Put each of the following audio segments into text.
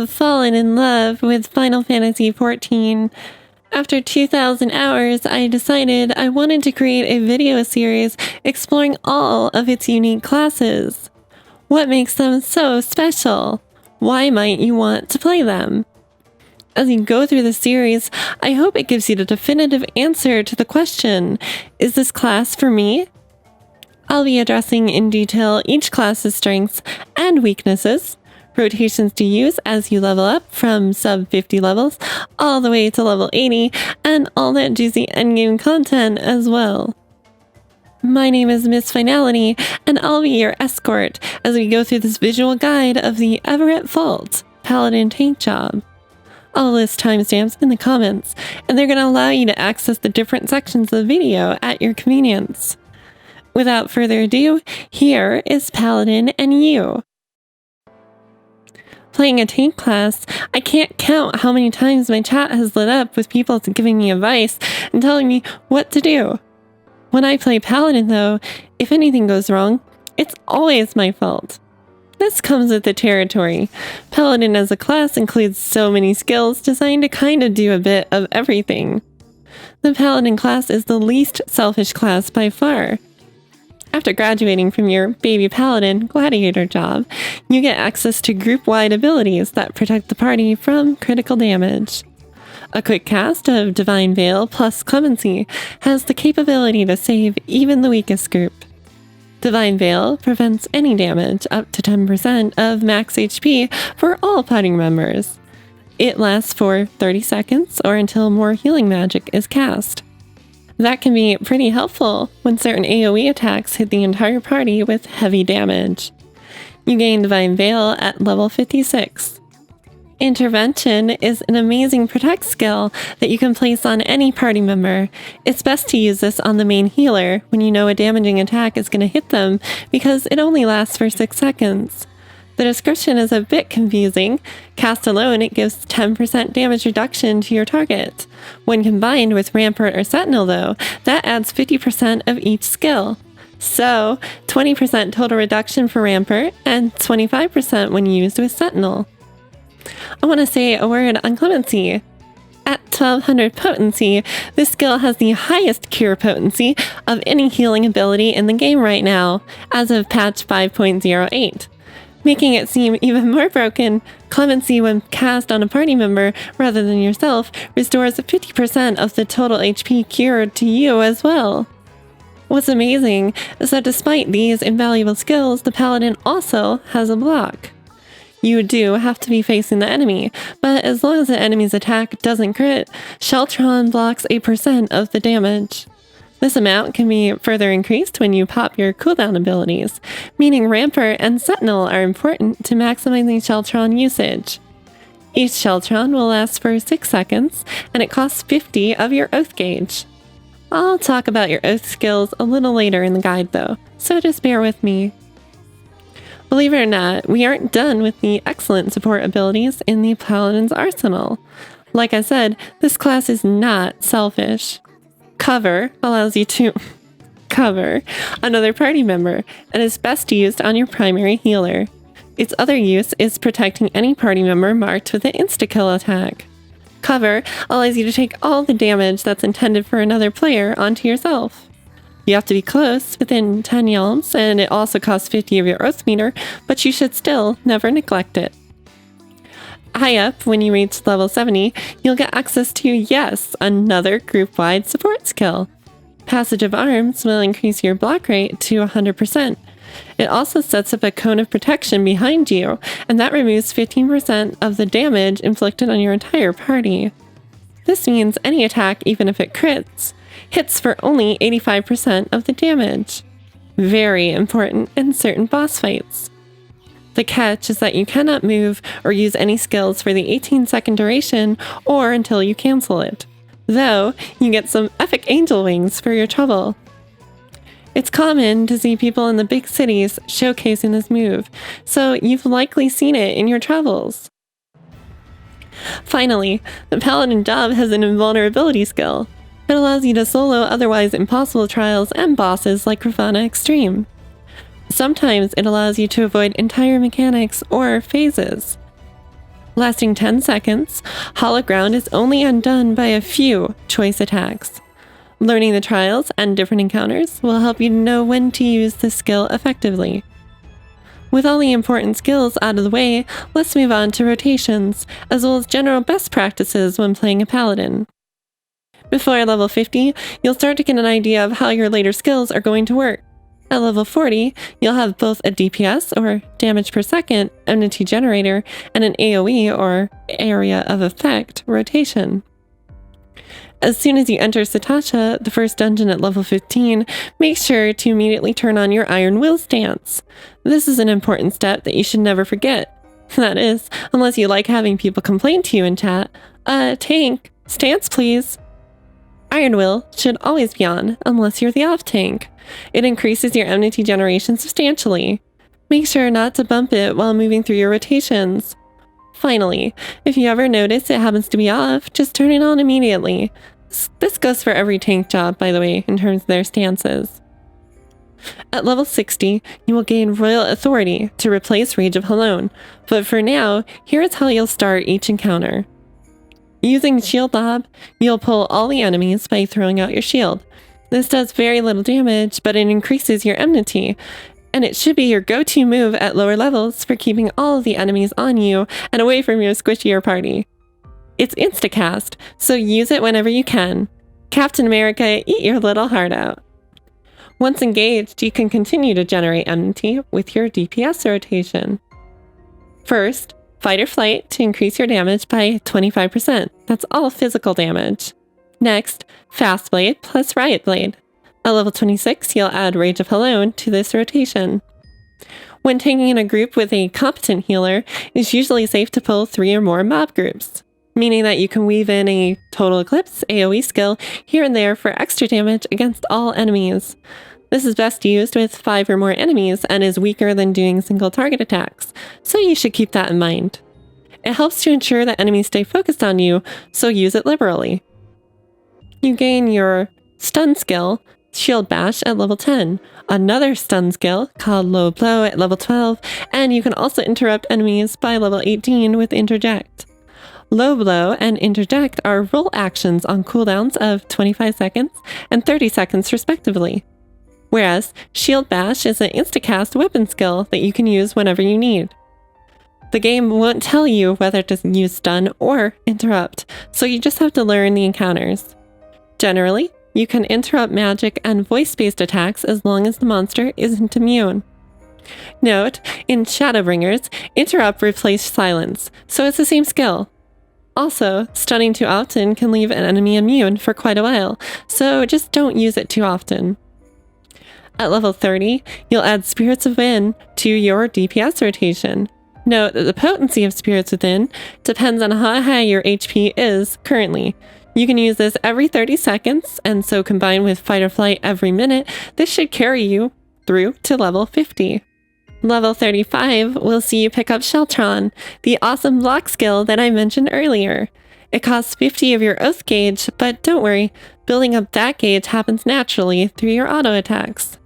have fallen in love with Final Fantasy XIV. After 2,000 hours, I decided I wanted to create a video series exploring all of its unique classes. What makes them so special? Why might you want to play them? As you go through the series, I hope it gives you the definitive answer to the question, is this class for me? I'll be addressing in detail each class's strengths and weaknesses, rotations to use as you level up from sub 50 levels all the way to level 80, and all that juicy endgame content as well. My name is Miss Finality, and I'll be your escort as we go through this visual guide of the Everett Vault Paladin tank job. I'll list timestamps in the comments, and they're going to allow you to access the different sections of the video at your convenience. Without further ado, here is Paladin and you. Playing a tank class, I can't count how many times my chat has lit up with people giving me advice and telling me what to do. When I play Paladin though, if anything goes wrong, it's always my fault. This comes with the territory. Paladin as a class includes so many skills designed to kind of do a bit of everything. The Paladin class is the least selfish class by far. After graduating from your baby Paladin gladiator job, you get access to group-wide abilities that protect the party from critical damage. A quick cast of Divine Veil plus Clemency has the capability to save even the weakest group. Divine Veil prevents any damage up to 10% of max HP for all party members. It lasts for 30 seconds or until more healing magic is cast. That can be pretty helpful when certain AoE attacks hit the entire party with heavy damage. You gain Divine Veil at level 56. Intervention is an amazing protect skill that you can place on any party member. It's best to use this on the main healer when you know a damaging attack is going to hit them because it only lasts for 6 seconds. The description is a bit confusing. Cast alone, it gives 10% damage reduction to your target. When combined with Rampart or Sentinel though, that adds 50% of each skill. So, 20% total reduction for Rampart and 25% when used with Sentinel. I want to say a word on Clemency. At 1200 potency, this skill has the highest cure potency of any healing ability in the game right now, as of patch 5.08. Making it seem even more broken, Clemency when cast on a party member rather than yourself restores 50% of the total HP cured to you as well. What's amazing is that despite these invaluable skills, the Paladin also has a block. You do have to be facing the enemy, but as long as the enemy's attack doesn't crit, Sheltron blocks 8% of the damage. This amount can be further increased when you pop your cooldown abilities, meaning Rampart and Sentinel are important to maximizing Sheltron usage. Each Sheltron will last for 6 seconds, and it costs 50 of your Oath gauge. I'll talk about your Oath skills a little later in the guide though, so just bear with me. Believe it or not, we aren't done with the excellent support abilities in the Paladin's arsenal. Like I said, this class is not selfish. Cover allows you to cover another party member and is best used on your primary healer. Its other use is protecting any party member marked with an insta-kill attack. Cover allows you to take all the damage that's intended for another player onto yourself. You have to be close, within 10 yalms, and it also costs 50 of your Oath meter, but you should still never neglect it. High up, when you reach level 70, you'll get access to, yes, another group-wide support skill. Passage of Arms will increase your block rate to 100%. It also sets up a cone of protection behind you, and that removes 15% of the damage inflicted on your entire party. This means any attack, even if it crits, hits for only 85% of the damage. Very important in certain boss fights. The catch is that you cannot move or use any skills for the 18-second duration or until you cancel it. Though, you get some epic angel wings for your trouble. It's common to see people in the big cities showcasing this move, so you've likely seen it in your travels. Finally, the Paladin job has an invulnerability skill. It allows you to solo otherwise impossible trials and bosses like Grafana Extreme. Sometimes it allows you to avoid entire mechanics or phases. lasting 10 seconds. Hollow Ground is only undone by a few choice attacks. Learning the trials and different encounters will help you know when to use this skill effectively. With all the important skills out of the way, let's move on to rotations, as well as general best practices when playing a Paladin. Before level 50, you'll start to get an idea of how your later skills are going to work. At level 40, you'll have both a DPS, or damage per second, enmity generator, and an AoE, or area of effect, rotation. As soon as you enter Satasha, the first dungeon at level 15, make sure to immediately turn on your Iron Will stance. This is an important step that you should never forget. That is, unless you like having people complain to you in chat, tank, stance please. Iron Will should always be on, unless you're the off tank. It increases your enmity generation substantially. Make sure not to bump it while moving through your rotations. Finally, if you ever notice it happens to be off, just turn it on immediately. This goes for every tank job, by the way, in terms of their stances. At level 60, you will gain Royal Authority to replace Rage of Halone, but for now, here is how you'll start each encounter. Using Shield Lob, you'll pull all the enemies by throwing out your shield. This does very little damage, but it increases your enmity, and it should be your go-to move at lower levels for keeping all of the enemies on you and away from your squishier party. It's instacast, so use it whenever you can. Captain America, eat your little heart out. Once engaged, you can continue to generate enmity with your DPS rotation. First, Fight or Flight to increase your damage by 25%. That's all physical damage. Next, Fast Blade plus Riot Blade. At level 26, you'll add Rage of Halone to this rotation. When taking in a group with a competent healer, it's usually safe to pull 3 or more mob groups, meaning that you can weave in a Total Eclipse AoE skill here and there for extra damage against all enemies. This is best used with 5 or more enemies and is weaker than doing single target attacks, so you should keep that in mind. It helps to ensure that enemies stay focused on you, so use it liberally. You gain your stun skill, Shield Bash, at level 10, another stun skill called Low Blow at level 12, and you can also interrupt enemies by level 18 with Interject. Low Blow and Interject are roll actions on cooldowns of 25 seconds and 30 seconds respectively, whereas Shield Bash is an instacast weapon skill that you can use whenever you need. The game won't tell you whether to use stun or interrupt, so you just have to learn the encounters. Generally, you can interrupt magic and voice-based attacks as long as the monster isn't immune. Note, in Shadowbringers, interrupt replaced silence, so it's the same skill. Also, stunning too often can leave an enemy immune for quite a while, so just don't use it too often. At level 30, you'll add Spirits Within to your DPS rotation. Note that the potency of Spirits Within depends on how high your HP is currently. You can use this every 30 seconds, and so combined with Fight or Flight every minute, this should carry you through to level 50. Level 35 will see you pick up Sheltron, the awesome block skill that I mentioned earlier. It costs 50 of your Oath gauge, but don't worry, building up that gauge happens naturally through your auto attacks.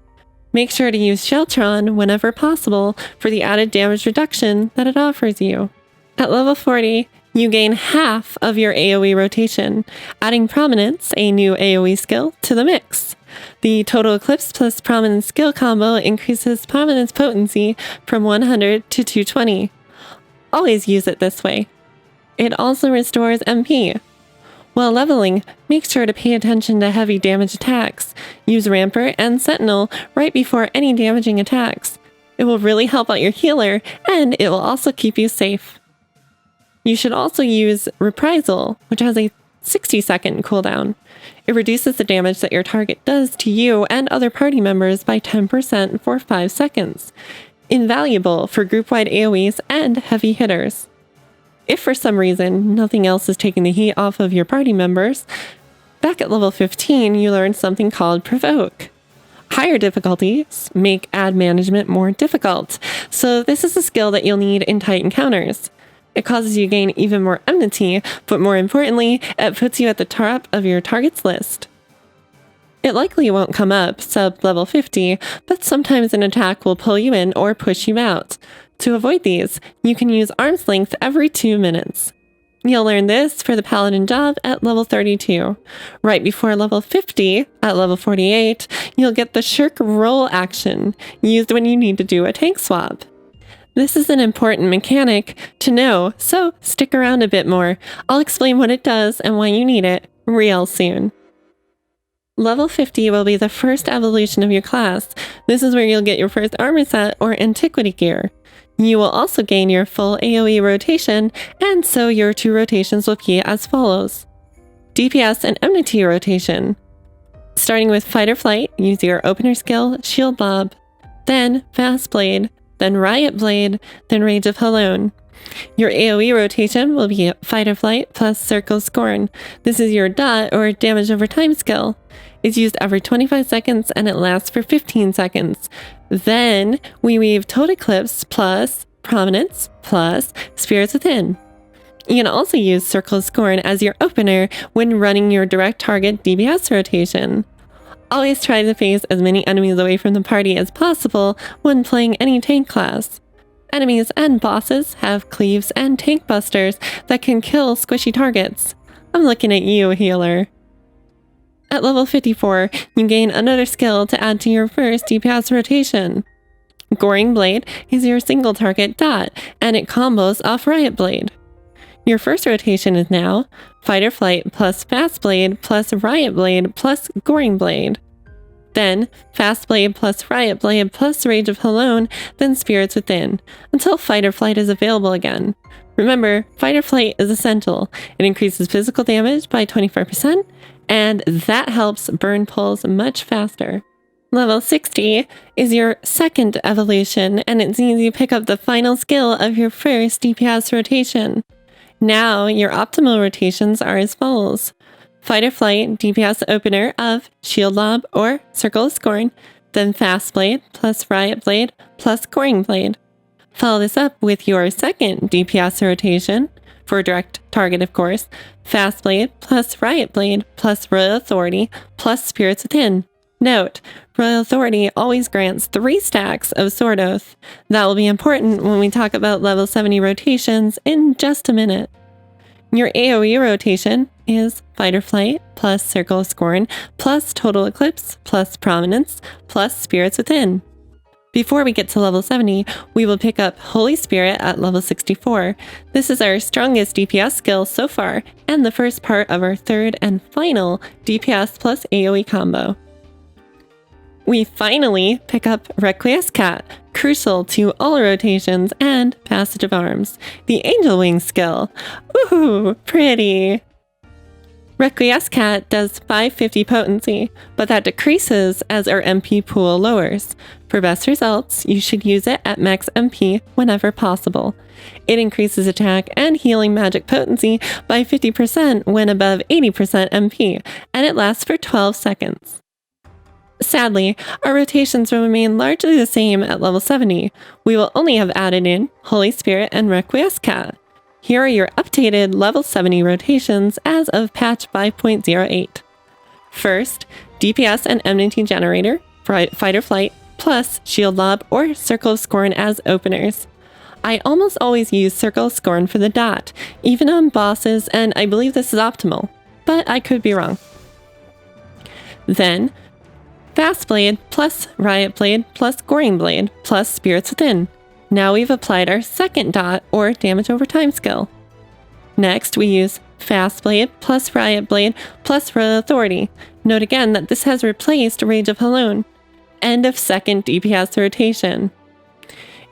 Make sure to use Sheltron whenever possible for the added damage reduction that it offers you. At level 40, you gain half of your AoE rotation, adding Prominence, a new AoE skill, to the mix. The Total Eclipse plus Prominence skill combo increases Prominence potency from 100 to 220. Always use it this way. It also restores MP. While leveling, make sure to pay attention to heavy damage attacks. Use Rampart and Sentinel right before any damaging attacks. It will really help out your healer, and it will also keep you safe. You should also use Reprisal, which has a 60-second cooldown. It reduces the damage that your target does to you and other party members by 10% for 5 seconds. Invaluable for group-wide AoEs and heavy hitters. If for some reason nothing else is taking the heat off of your party members, back at level 15 you learn something called Provoke. Higher difficulties make ad management more difficult, so this is a skill that you'll need in tight encounters. It causes you to gain even more enmity, but more importantly, it puts you at the top of your target's list. It likely won't come up sub-level 50, but sometimes an attack will pull you in or push you out. To avoid these, you can use arm's length every 2 minutes. You'll learn this for the Paladin job at level 32. Right before level 50, at level 48, you'll get the Shirk Roll action, used when you need to do a tank swap. This is an important mechanic to know, so stick around a bit more. I'll explain what it does and why you need it real soon. Level 50 will be the first evolution of your class. This is where you'll get your first armor set or antiquity gear. You will also gain your full AoE rotation, and so your 2 rotations will be as follows. DPS and Enmity rotation. Starting with Fight or Flight, use your opener skill, Shield Lob, then Fast Blade, then Riot Blade, then Rage of Halone. Your AoE rotation will be Fight or Flight plus Circle Scorn. This is your dot or damage over time skill. It's used every 25 seconds and it lasts for 15 seconds. Then we weave Total Eclipse plus Prominence plus Spirits Within. You can also use Circle Scorn as your opener when running your direct target DPS rotation. Always try to face as many enemies away from the party as possible when playing any tank class. Enemies and bosses have cleaves and tank busters that can kill squishy targets. I'm looking at you, healer. At level 54, you gain another skill to add to your first DPS rotation. Goring Blade is your single target dot, and it combos off Riot Blade. Your first rotation is now Fight or Flight plus Fast Blade plus Riot Blade plus Goring Blade. Then Fast Blade plus Riot Blade plus Rage of Halone, then Spirits Within, until Fight or Flight is available again. Remember, Fight or Flight is essential. It increases physical damage by 25%, and that helps burn pulls much faster. Level 60 is your second evolution, and it means you pick up the final skill of your first DPS rotation. Now, your optimal rotations are as follows. Fight or Flight DPS opener of Shield Lob or Circle of Scorn, then Fast Blade plus Riot Blade plus Goring Blade. Follow this up with your second DPS rotation, for direct target of course, Fast Blade plus Riot Blade plus Royal Authority plus Spirits Within. Note, Royal Authority always grants 3 stacks of Sword Oath. That will be important when we talk about level 70 rotations in just a minute. Your AoE rotation is Fight or Flight plus Circle of Scorn plus Total Eclipse plus Prominence plus Spirits Within. Before we get to level 70, we will pick up Holy Spirit at level 64. This is our strongest DPS skill so far, and the first part of our third and final DPS plus AoE combo. We finally pick up Requiescat, crucial to all rotations and Passage of Arms, the Angel Wing skill. Ooh, pretty! Requiescat does 550 potency, but that decreases as our MP pool lowers. For best results, you should use it at max MP whenever possible. It increases attack and healing magic potency by 50% when above 80% MP, and it lasts for 12 seconds. Sadly, our rotations will remain largely the same at level 70. We will only have added in Holy Spirit and Requiescat. Here are your updated level 70 rotations as of patch 5.08. First, DPS and Enmity Generator, Fight or Flight, plus Shield Lob or Circle of Scorn as openers. I almost always use Circle of Scorn for the dot, even on bosses, and I believe this is optimal, but I could be wrong. Then, Fast Blade plus Riot Blade plus Goring Blade plus Spirits Within. Now we've applied our second dot or damage over time skill. Next, we use Fast Blade plus Riot Blade plus Royal Authority. Note again that this has replaced Rage of Halone. End of second DPS rotation.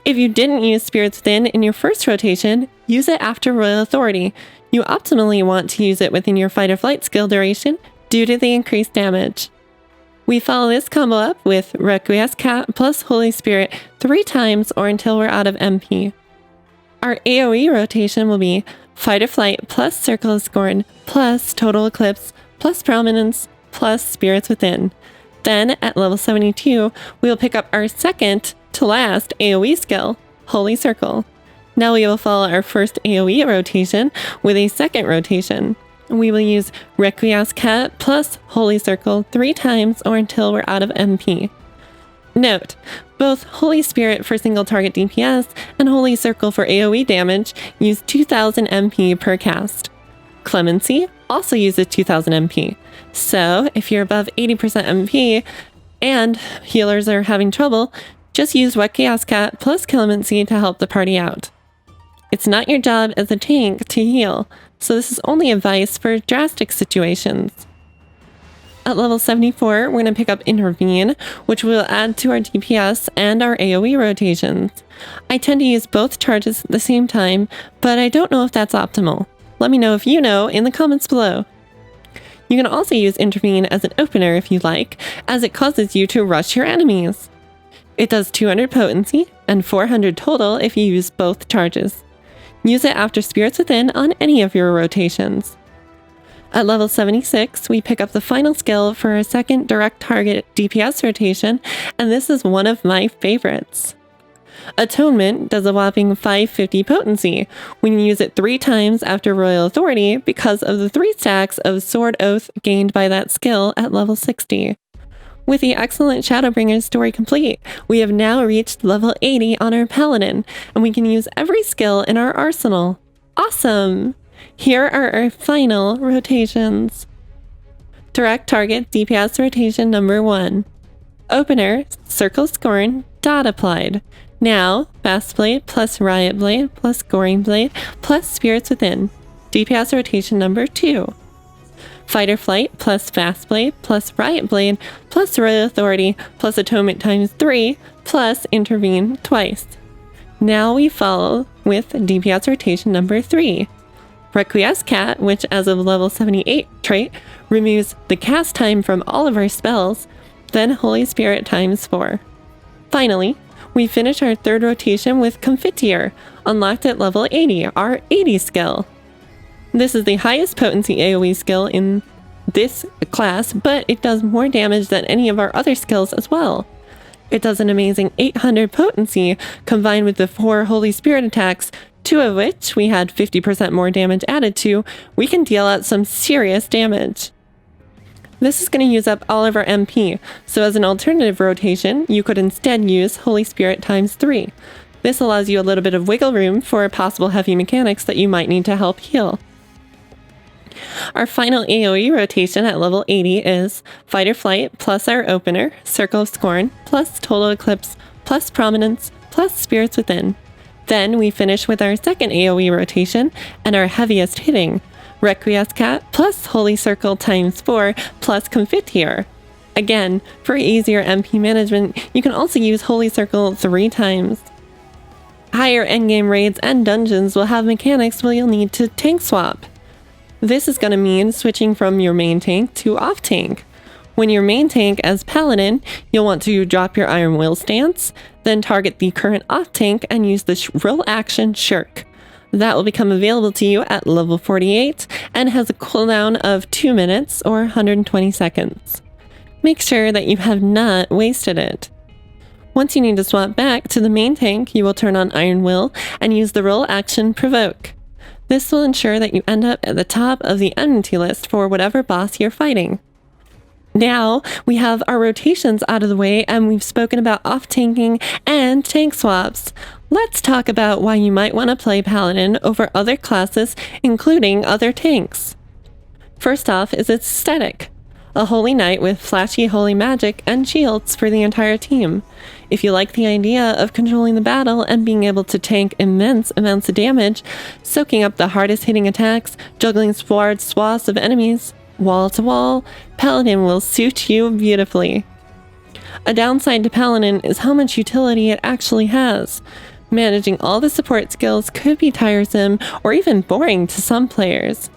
If you didn't use Spirits Within in your first rotation, use it after Royal Authority. You optimally want to use it within your Fight or Flight skill duration due to the increased damage. We follow this combo up with Requiescat plus Holy Spirit 3 times or until we're out of MP. Our AoE rotation will be Fight or Flight plus Circle of Scorn plus Total Eclipse plus Prominence plus Spirits Within. Then at level 72, we will pick up our second to last AoE skill, Holy Circle. Now we will follow our first AoE rotation with a second rotation. we will use Requiescat plus Holy Circle 3 times or until we're out of MP. Note, both Holy Spirit for single target DPS and Holy Circle for AoE damage use 2000 MP per cast. Clemency also uses 2000 MP, so if you're above 80% MP and healers are having trouble, just use Requiescat plus Clemency to help the party out. It's not your job as a tank to heal, so this is only advice for drastic situations. At level 74, we're going to pick up Intervene, which will add to our DPS and our AoE rotations. I tend to use both charges at the same time, but I don't know if that's optimal. Let me know if you know in the comments below. You can also use Intervene as an opener if you like, as it causes you to rush your enemies. It does 200 potency and 400 total if you use both charges. Use it after Spirits Within on any of your rotations. At level 76, we pick up the final skill for our second direct target DPS rotation, and this is one of my favorites. Atonement does a whopping 550 potency when you use it 3 times after Royal Authority because of the 3 stacks of Sword Oath gained by that skill at level 60. With the excellent Shadowbringer story complete, we have now reached level 80 on our Paladin, and we can use every skill in our arsenal. Awesome! Here are our final rotations. Direct target DPS rotation number 1. Opener, Circle Scorn, dot applied. Now, Fast Blade plus Riot Blade plus Goring Blade plus Spirits Within. DPS rotation number 2. Fighter Flight plus Fast Blade plus Riot Blade plus Royal Authority plus Atonement times 3 plus Intervene twice. Now we follow with DPS rotation number 3. Requiescat, which as of level 78 trait, removes the cast time from all of our spells, then Holy Spirit times 4. Finally, we finish our third rotation with Confiteor, unlocked at level 80, our 80 skill. This is the highest potency AoE skill in this class, but it does more damage than any of our other skills as well. It does an amazing 800 potency combined with the 4 Holy Spirit attacks, 2 of which we had 50% more damage added to. We can deal out some serious damage. This is going to use up all of our MP, so as an alternative rotation, you could instead use Holy Spirit times 3. This allows you a little bit of wiggle room for possible heavy mechanics that you might need to help heal. Our final AoE rotation at level 80 is Fighter Flight plus our opener, Circle of Scorn, plus Total Eclipse, plus Prominence, plus Spirits Within. Then we finish with our second AoE rotation and our heaviest hitting, Requiescat plus Holy Circle times 4 plus Confiteor. Again, for easier MP management, you can also use Holy Circle 3 times. Higher endgame raids and dungeons will have mechanics where you'll need to tank swap. This is going to mean switching from your main tank to off tank. When you're main tank as Paladin, you'll want to drop your Iron Will stance, then target the current off tank and use the roll action Shirk. That will become available to you at level 48 and has a cooldown of 2 minutes or 120 seconds. Make sure that you have not wasted it. Once you need to swap back to the main tank, you will turn on Iron Will and use the roll action Provoke. This will ensure that you end up at the top of the enmity list for whatever boss you're fighting. Now we have our rotations out of the way and we've spoken about off-tanking and tank swaps. Let's talk about why you might want to play Paladin over other classes, including other tanks. First off is its aesthetic. A holy knight with flashy holy magic and shields for the entire team. If you like the idea of controlling the battle and being able to tank immense amounts of damage, soaking up the hardest hitting attacks, juggling large swaths of enemies, wall to wall, Paladin will suit you beautifully. A downside to Paladin is how much utility it actually has. Managing all the support skills could be tiresome or even boring to some players.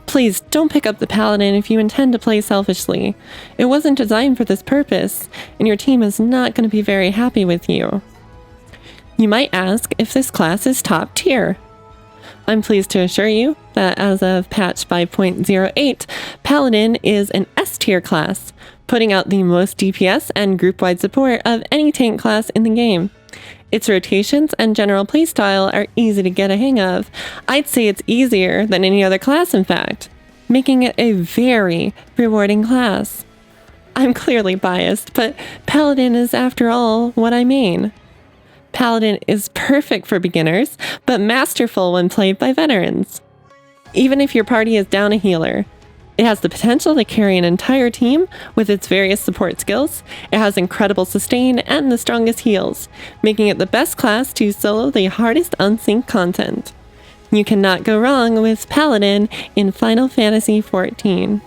Please don't pick up the Paladin if you intend to play selfishly. It wasn't designed for this purpose, and your team is not going to be very happy with you. You might ask if this class is top tier. I'm pleased to assure you that as of patch 5.08, Paladin is an S tier class, putting out the most DPS and group-wide support of any tank class in the game. Its rotations and general playstyle are easy to get a hang of. I'd say it's easier than any other class, in fact. making it a very rewarding class. I'm clearly biased, but Paladin is, after all, what I main. Paladin is perfect for beginners, but masterful when played by veterans. Even if your party is down a healer, it has the potential to carry an entire team with its various support skills. It has incredible sustain and the strongest heals, making it the best class to solo the hardest unsync content. You cannot go wrong with Paladin in Final Fantasy XIV.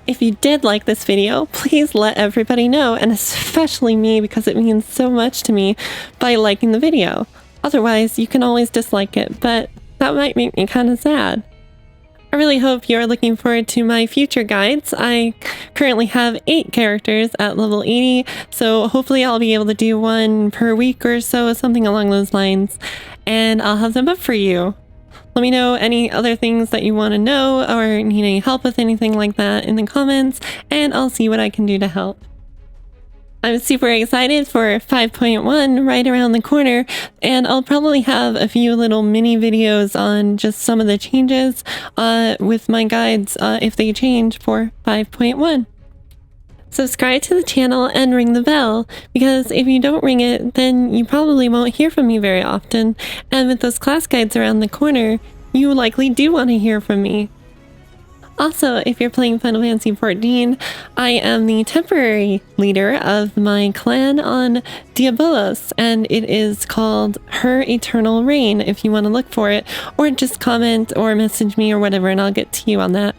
If you did like this video, please let everybody know, and especially me because it means so much to me, by liking the video. Otherwise, you can always dislike it, but that might make me kind of sad. I really hope you're looking forward to my future guides. I currently have 8 characters at level 80, so hopefully I'll be able to do one per week or so, something along those lines, and I'll have them up for you. Let me know any other things that you want to know or need any help with anything like that in the comments, and I'll see what I can do to help. I'm super excited for 5.1 right around the corner, and I'll probably have a few little mini videos on just some of the changes with my guides if they change for 5.1. Subscribe to the channel and ring the bell, because if you don't ring it, then you probably won't hear from me very often, and with those class guides around the corner, you likely do want to hear from me. Also, if you're playing Final Fantasy XIV, I am the temporary leader of my clan on Diabolos, and it is called Her Eternal Reign if you want to look for it, or just comment or message me or whatever, and I'll get to you on that.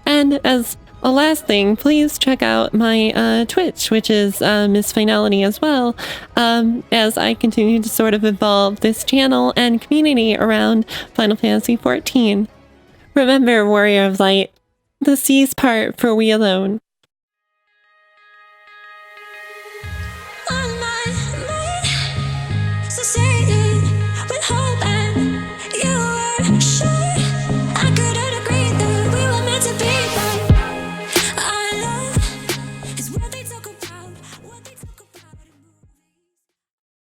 And as a last thing, please check out my Twitch, which is Miss Finality as well, as I continue to sort of evolve this channel and community around Final Fantasy XIV. Remember, Warrior of Light, the seas part for we alone.